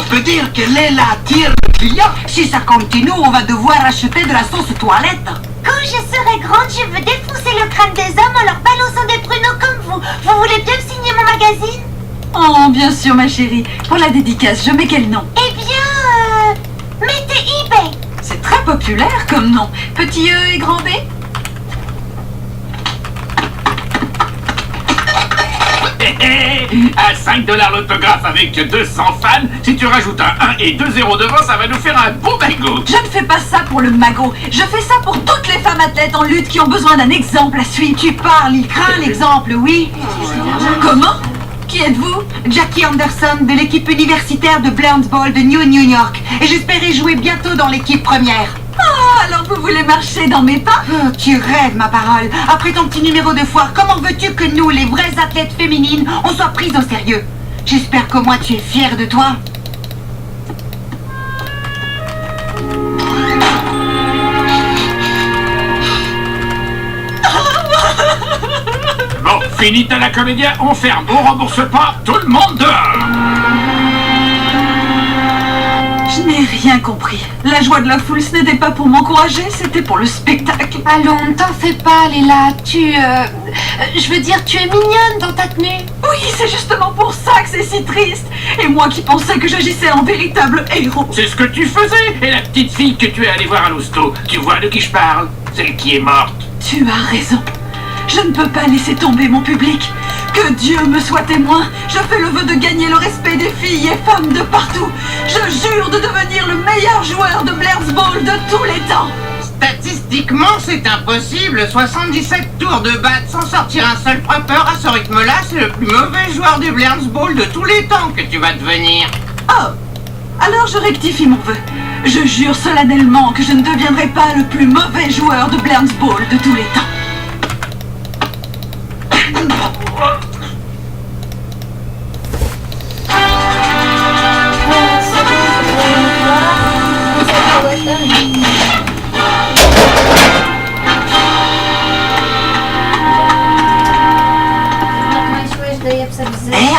peut dire que Leila tire le client. Si ça continue, on va devoir acheter de la sauce toilette. Quand je serai grande, je veux défoncer le crâne des hommes en leur balançant des pruneaux comme vous. Vous voulez bien me signer mon magazine? Oh, bien sûr, ma chérie. Pour la dédicace, je mets quel nom? Eh bien, mettez eBay. C'est très populaire comme nom. Petit E et grand B? À 5 $ l'autographe avec 200 fans, si tu rajoutes un 1 et 2 0 devant, ça va nous faire un bon magot. Je ne fais pas ça pour le magot. Je fais ça pour toutes les femmes athlètes en lutte qui ont besoin d'un exemple à suivre. Tu parles, il craint l'exemple, oui. Comment? Qui êtes-vous? Jackie Anderson de l'équipe universitaire de Blarnes Ball de New York. Et j'espérais jouer bientôt dans l'équipe première. Oh, alors vous voulez marcher dans mes pas? Oh, tu rêves, ma parole. Après ton petit numéro de foire, comment veux-tu que nous, les vraies athlètes féminines, on soit prises au sérieux? J'espère qu'au moins tu es fière de toi. Bon, finita la comédia, on ferme, on rembourse pas, tout le monde dehors. Je n'ai rien compris. La joie de la foule, ce n'était pas pour m'encourager, c'était pour le spectacle. Allons, ne t'en fais pas, Leila. Je veux dire, tu es mignonne dans ta tenue. Oui, c'est justement pour ça que c'est si triste. Et moi qui pensais que j'agissais en véritable héros. C'est ce que tu faisais. Et la petite fille que tu es allée voir à l'hosto, tu vois de qui je parle? Celle qui est morte. Tu as raison. Je ne peux pas laisser tomber mon public. Que Dieu me soit témoin. Je fais le vœu de gagner le respect des filles et femmes de partout. Je jure de devenir le meilleur joueur de Blarnes Ball de tous les temps. Statistiquement, c'est impossible. 77 tours de batte sans sortir un seul frappeur. À ce rythme-là, c'est le plus mauvais joueur de Blarnes Ball de tous les temps que tu vas devenir. Oh, alors je rectifie mon vœu. Je jure solennellement que je ne deviendrai pas le plus mauvais joueur de Blarnes Ball de tous les temps.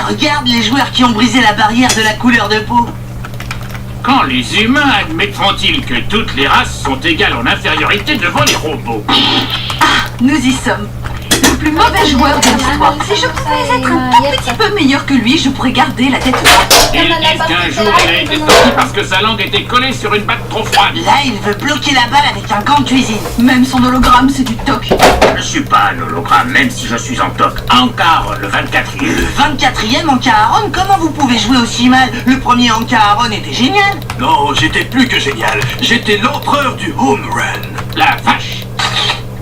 Regarde les joueurs qui ont brisé la barrière de la couleur de peau. Quand les humains admettront-ils que toutes les races sont égales en infériorité devant les robots? Ah, nous y sommes. Le plus mauvais joueur de l'histoire. Si je pouvais être un tout petit peu meilleur que lui, je pourrais garder la tête haute. Ils disent qu'un jour il a été sorti parce que sa langue était collée sur une batte trop froide. Là, il veut bloquer la balle avec un gant de cuisine. Même son hologramme, c'est du toc. Je suis pas un hologramme, même si je suis en toc. Encore le 24e. Le 24e Anka Aaron, comment vous pouvez jouer aussi mal? Le premier Anka Aaron était génial. Non, j'étais plus que génial. J'étais l'empereur du home run. La vache.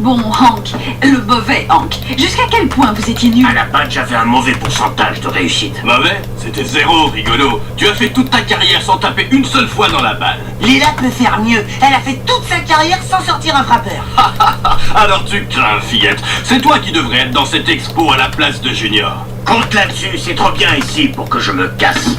Bon, Hank, le mauvais Hank, jusqu'à quel point vous étiez nul? À la batte, j'avais un mauvais pourcentage de réussite. Mauvais? C'était zéro, rigolo. Tu as fait toute ta carrière sans taper une seule fois dans la balle. Leila peut faire mieux. Elle a fait toute sa carrière sans sortir un frappeur. Alors tu crains, fillette. C'est toi qui devrais être dans cette expo à la place de Junior. Compte là-dessus, c'est trop bien ici pour que je me casse.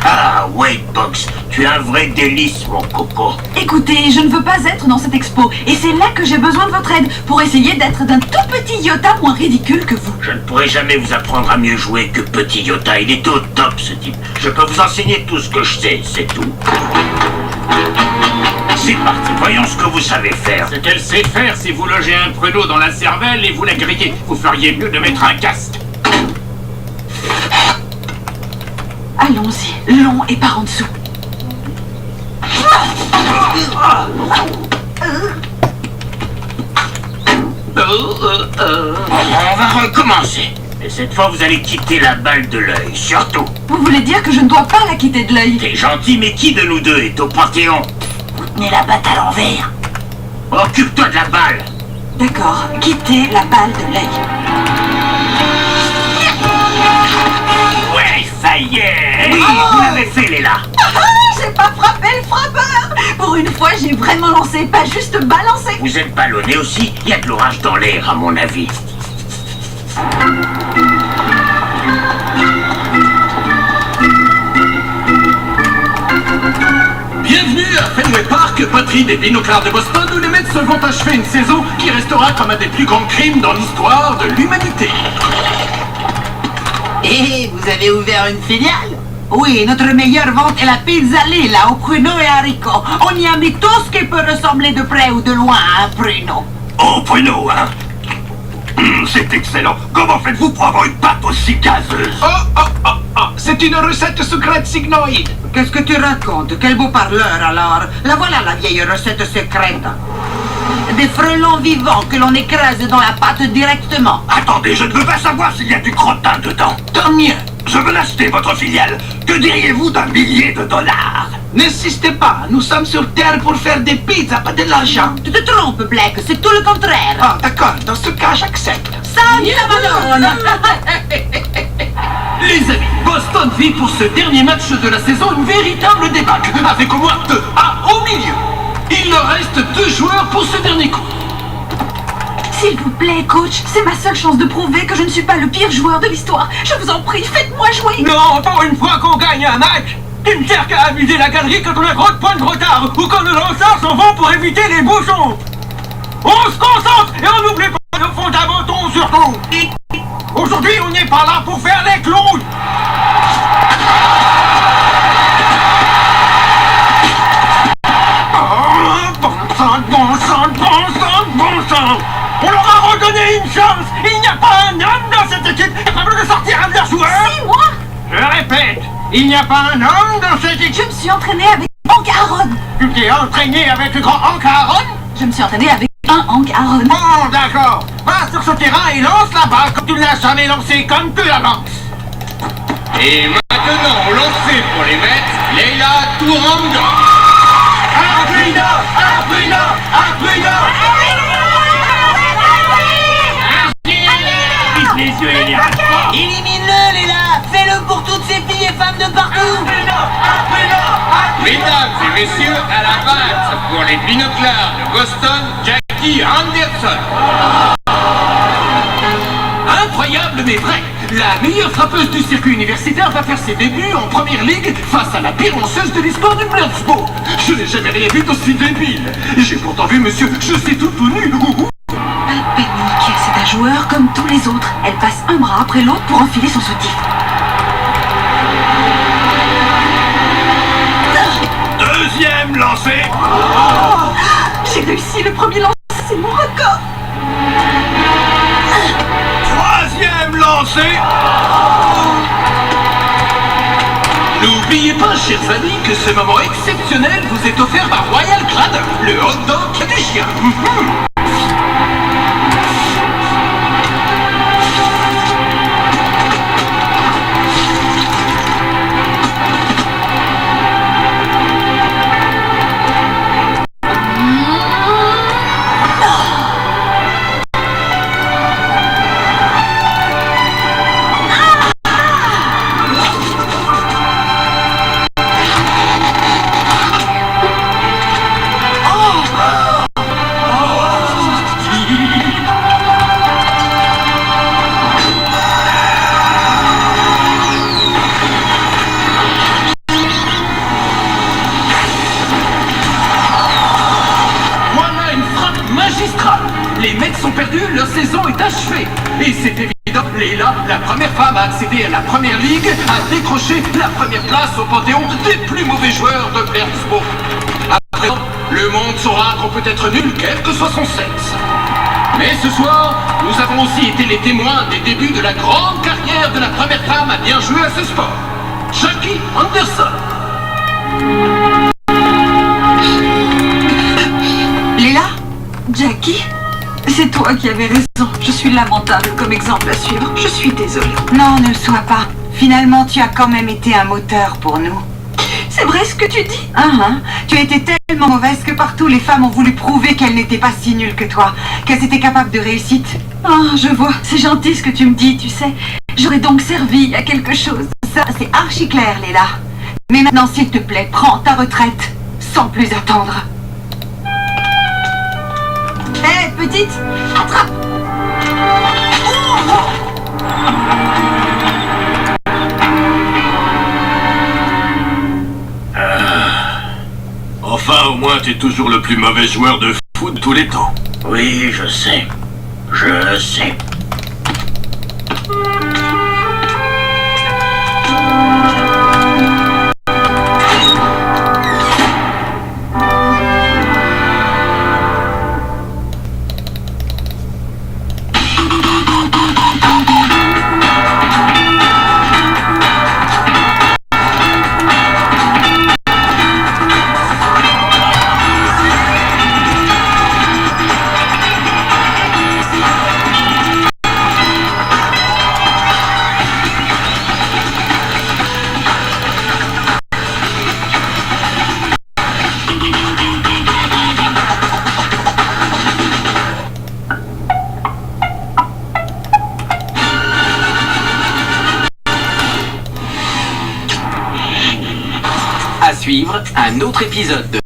Ah, Wade Box, tu es un vrai délice, mon coco. Écoutez, je ne veux pas être dans cette expo, et c'est là que j'ai besoin de votre aide, pour essayer d'être d'un tout petit iota moins ridicule que vous. Je ne pourrai jamais vous apprendre à mieux jouer que Petit Iota, il est au top ce type. Je peux vous enseigner tout ce que je sais, c'est tout. C'est parti, voyons ce que vous savez faire. Ce qu'elle sait faire, c'est vous loger un pruneau dans la cervelle et vous la griller. Vous feriez mieux de mettre un casque. Allons-y, long et par en dessous. On va recommencer. Et cette fois, vous allez quitter la balle de l'œil, surtout. Vous voulez dire que je ne dois pas la quitter de l'œil? T'es gentil, mais qui de nous deux est au Panthéon? Vous tenez la batte à l'envers. Occupe-toi de la balle. D'accord, quittez la balle de l'œil. Ouais, ça y est. Oui, vous l'avez fait, Leila. J'ai pas frappé le frappeur! Pour une fois, j'ai vraiment lancé, pas juste balancé. Vous êtes ballonné aussi? Il y a de l'orage dans l'air, à mon avis. Bienvenue à Fenway Park, patrie des Binoclars de Boston, où les Mets vont achever une saison qui restera comme un des plus grands crimes dans l'histoire de l'humanité. Et vous avez ouvert une filiale? Oui, notre meilleure vente est la pizza Lila au pruneau et haricots. On y a mis tout ce qui peut ressembler de près ou de loin à un pruneau. Oh, pruneau, hein? C'est excellent. Comment faites-vous pour avoir une pâte aussi gazeuse? C'est une recette secrète signoïde. Qu'est-ce que tu racontes? Quel beau parleur alors. La voilà la vieille recette secrète. Des frelons vivants que l'on écrase dans la pâte directement. Attendez, je ne veux pas savoir s'il y a du crottin dedans. Tant mieux. Je veux l'acheter, votre filiale. Que diriez-vous d'un millier de dollars? N'insistez pas, nous sommes sur Terre pour faire des pizzas, pas de l'argent. Tu te trompes, Black, c'est tout le contraire. Ah, d'accord, dans ce cas, j'accepte. Ça m'adonne. Les amis, Boston vit pour ce dernier match de la saison une véritable débâcle, avec au moins 2 A au milieu. Il leur reste 2 joueurs pour ce dernier coup. S'il vous plaît, coach, c'est ma seule chance de prouver que je ne suis pas le pire joueur de l'histoire. Je vous en prie, faites-moi jouer. Non, pour une fois qu'on gagne un match, tu ne sers qu'à amuser la galerie quand on a trop de points de retard ou quand nos lanceurs s'en vont pour éviter les bouchons. On se concentre et on n'oublie pas nos fondamentaux surtout. Aujourd'hui, on n'est pas là pour faire les clowns. Bon sang. On leur a redonné une chance. Il n'y a pas un homme dans cette équipe capable de sortir un de leurs joueurs. C'est moi. Je répète, il n'y a pas un homme dans cette équipe. Je me suis entraîné avec Hank Aaron. Tu t'es entraîné avec le grand Hank Aaron? Je me suis entraîné avec un Hank Aaron. Bon, d'accord. Va sur ce terrain et lance la balle comme tu ne l'as jamais lancé, comme tu la lances. Et maintenant, au lancer pour les Mets, Leila Touranga. Les yeux, Elia. Élimine-le, Léla. Fais-le pour toutes ces filles et femmes de partout. Mesdames et messieurs, à la batte pour les binoclars de Boston, Jackie Anderson. Incroyable mais vrai. La meilleure frappeuse du circuit universitaire va faire ses débuts en première ligue face à la pire lanceuse de l'histoire du Blanchebourg. Je n'ai jamais rien vu d'aussi débile. J'ai pourtant vu monsieur, je sais tout nu. Panique, c'est un joueur comme tous les autres. Elle passe un bras après l'autre pour enfiler son soutif. Deuxième lancé. J'ai réussi le premier lancer, c'est mon record. Troisième lancé. N'oubliez pas, chers amis, que ce moment exceptionnel vous est offert par Royal Grad, le hot dog du chien. Les Mets sont perdus, leur saison est achevée. Et c'est évident, Leila, la première femme à accéder à la première ligue, a décroché la première place au panthéon des plus mauvais joueurs de Blanchebourg. À présent, le monde saura qu'on peut être nul, quel que soit son sexe. Mais ce soir, nous avons aussi été les témoins des débuts de la grande carrière de la première femme à bien jouer à ce sport, Jackie Anderson. Léla? Jackie? C'est toi qui avais raison. Je suis lamentable comme exemple à suivre. Je suis désolée. Non, ne le sois pas. Finalement, tu as quand même été un moteur pour nous. C'est vrai ce que tu dis? Tu as été tellement mauvaise que partout les femmes ont voulu prouver qu'elles n'étaient pas si nulles que toi, qu'elles étaient capables de réussite. Ah, je vois. C'est gentil ce que tu me dis, tu sais. J'aurais donc servi à quelque chose. Ça, c'est archi clair, Léla. Mais maintenant, s'il te plaît, prends ta retraite, sans plus attendre. Hé, petite, attrape! Enfin, au moins, t'es toujours le plus mauvais joueur de foot de tous les temps. Oui, je sais. Je sais. suivre un autre épisode de